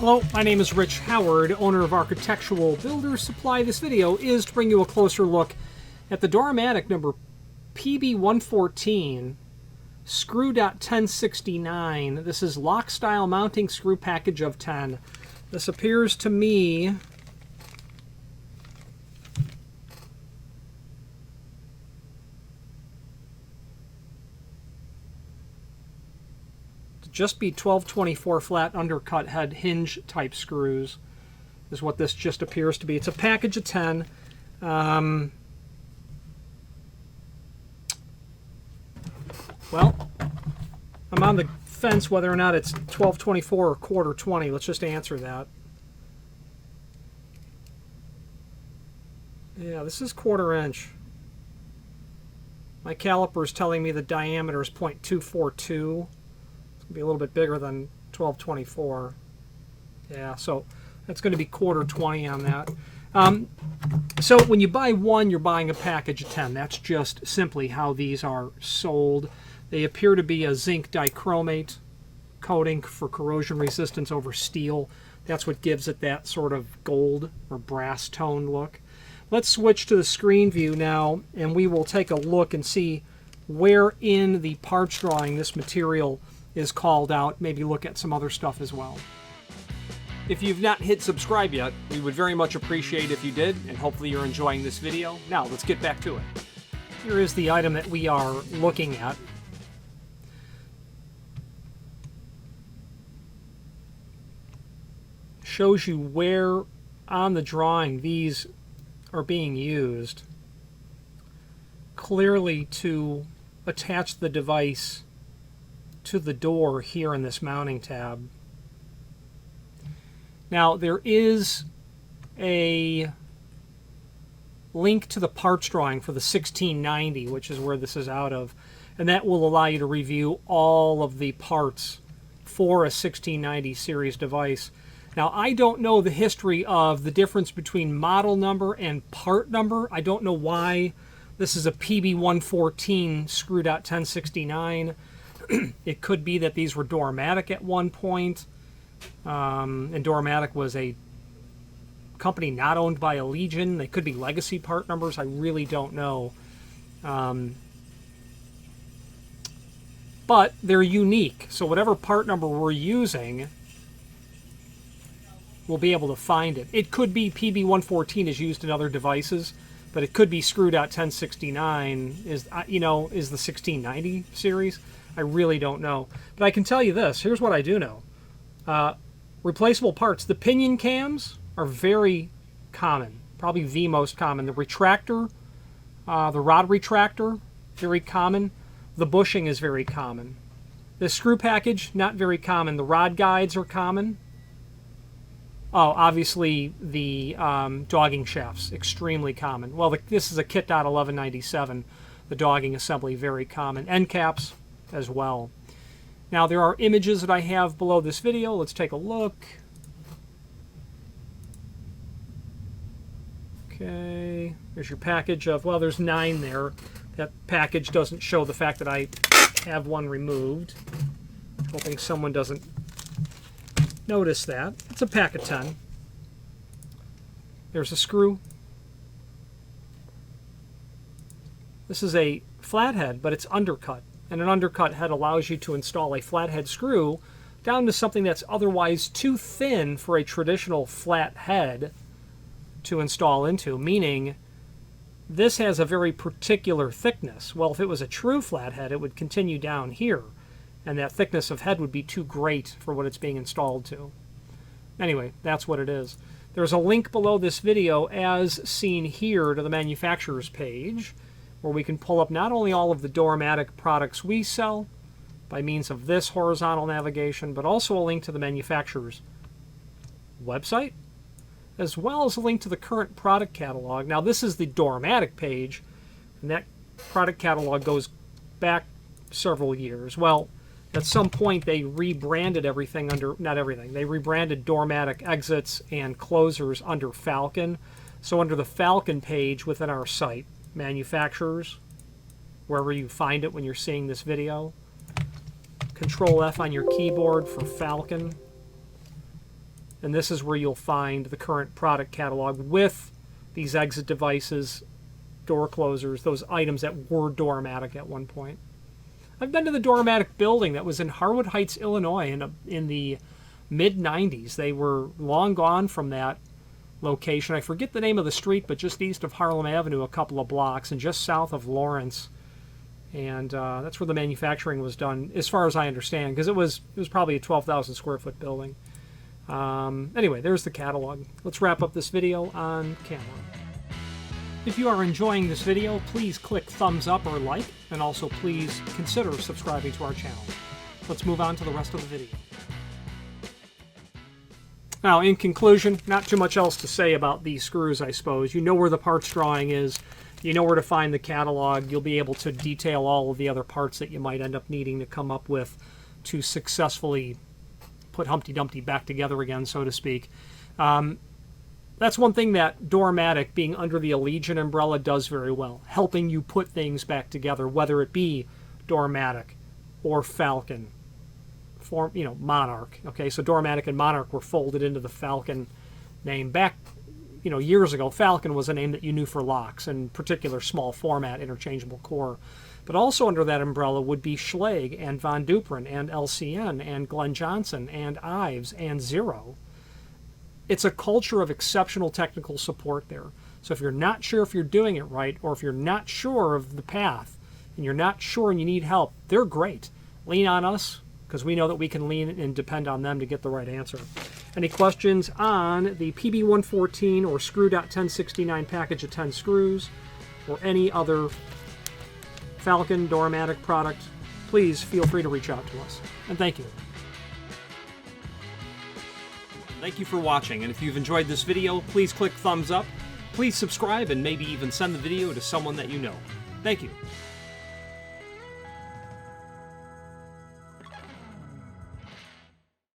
Hello, my name is Rich Howard, owner of Architectural Builders Supply. This video is to bring you a closer look at the Dor-O-Matic number PB114, SCREW.1069. This is lock style mounting screw package of 10. This appears to me just be 1224 flat undercut head hinge type screws is what this just appears to be. It's a package of 10. Well, I'm on the fence whether or not it's 1224 or quarter 20. Let's just answer that. Yeah, this is quarter inch. My caliper is telling me the diameter is 0.242. Be a little bit bigger than 1224. Yeah, so that's going to be quarter 20 on that. So when you buy one, you're buying a package of 10. That's just simply how these are sold. They appear to be a zinc dichromate coating for corrosion resistance over steel. That's what gives it that sort of gold or brass tone look. Let's switch to the screen view now, and we will take a look and see where in the parts drawing this material is called out. Maybe look at some other stuff as well. If you've not hit subscribe yet, we would very much appreciate if you did, and hopefully you're enjoying this video. Now, let's get back to it. Here is the item that we are looking at. Shows you where on the drawing these are being used. Clearly to attach the device to the door here in this mounting tab. Now there is a link to the parts drawing for the 1690, which is where this is out of, and that will allow you to review all of the parts for a 1690 series device. Now I don't know the history of the difference between model number and part number. I don't know why this is a PB114 SCREW.1069. It could be that these were Dor-O-Matic at one point, and Dor-O-Matic was a company not owned by Allegion. They could be legacy part numbers. I really don't know. But they're unique, so whatever part number we're using, we'll be able to find it. It could be PB114 is used in other devices, but it could be SCREW.1069 is the 1690 series. I really don't know. But I can tell you this. Here's what I do know. Replaceable parts. The pinion cams are very common. Probably the most common. The retractor, the rod retractor, very common. The bushing is very common. The screw package, not very common. The rod guides are common. Oh, obviously the dogging shafts, extremely common. Well, this is a kit.1197. The dogging assembly, very common. End caps as well. Now there are images that I have below this video. Let's take a look. Okay, there's your package of, well, there's 9 there. That package doesn't show the fact that I have one removed. Hoping someone doesn't notice that. It's a pack of 10. There's a screw. This is a flathead, but it's undercut. And an undercut head allows you to install a flathead screw down to something that's otherwise too thin for a traditional flat head to install into, meaning this has a very particular thickness. Well, if it was a true flathead, it would continue down here, and that thickness of head would be too great for what it's being installed to. Anyway, that's what it is. There's a link below this video, as seen here, to the manufacturer's page, where we can pull up not only all of the Dor-O-Matic products we sell by means of this horizontal navigation, but also a link to the manufacturer's website, as well as a link to the current product catalog. Now, this is the Dor-O-Matic page, and that product catalog goes back several years. Well, at some point they rebranded everything under, not everything, they rebranded Dor-O-Matic exits and closers under Falcon. So under the Falcon page within our site, manufacturers, wherever you find it when you're seeing this video, Control F on your keyboard for Falcon. And this is where you'll find the current product catalog with these exit devices, door closers, those items that were Dor-O-Matic at one point. I've been to the Dor-O-Matic building that was in Harwood Heights, Illinois in the mid-90s. They were long gone from that location. I forget the name of the street, but just east of Harlem Avenue, a couple of blocks, and just south of Lawrence. And that's where the manufacturing was done, as far as I understand, because it was probably a 12,000 square foot building. Anyway, there's the catalog. Let's wrap up this video on camera. If you are enjoying this video, please click thumbs up or like, and also please consider subscribing to our channel. Let's move on to the rest of the video. Now, in conclusion, not too much else to say about these screws, I suppose. You know where the parts drawing is. You know where to find the catalog. You'll be able to detail all of the other parts that you might end up needing to come up with to successfully put Humpty Dumpty back together again, so to speak. That's one thing that Dor-O-Matic, being under the Allegiant umbrella, does very well, helping you put things back together, whether it be Dor-O-Matic or Falcon, Monarch. Okay, so Dor-O-Matic and Monarch were folded into the Falcon name back, years ago. Falcon was a name that you knew for locks, and particular small format interchangeable core. But also under that umbrella would be Schlage and Von Duprin and LCN and Glenn Johnson and Ives and Zero. It's a culture of exceptional technical support there. So if you're not sure if you're doing it right, or if you're not sure of the path, and you're not sure and you need help, they're great. Lean on us, because we know that we can lean and depend on them to get the right answer. Any questions on the PB114 or SCREW.1069 package of 10 screws, or any other Falcon Dor-O-Matic product, please feel free to reach out to us. And thank you. Thank you for watching, and if you've enjoyed this video, please click thumbs up, please subscribe, and maybe even send the video to someone that you know. Thank you.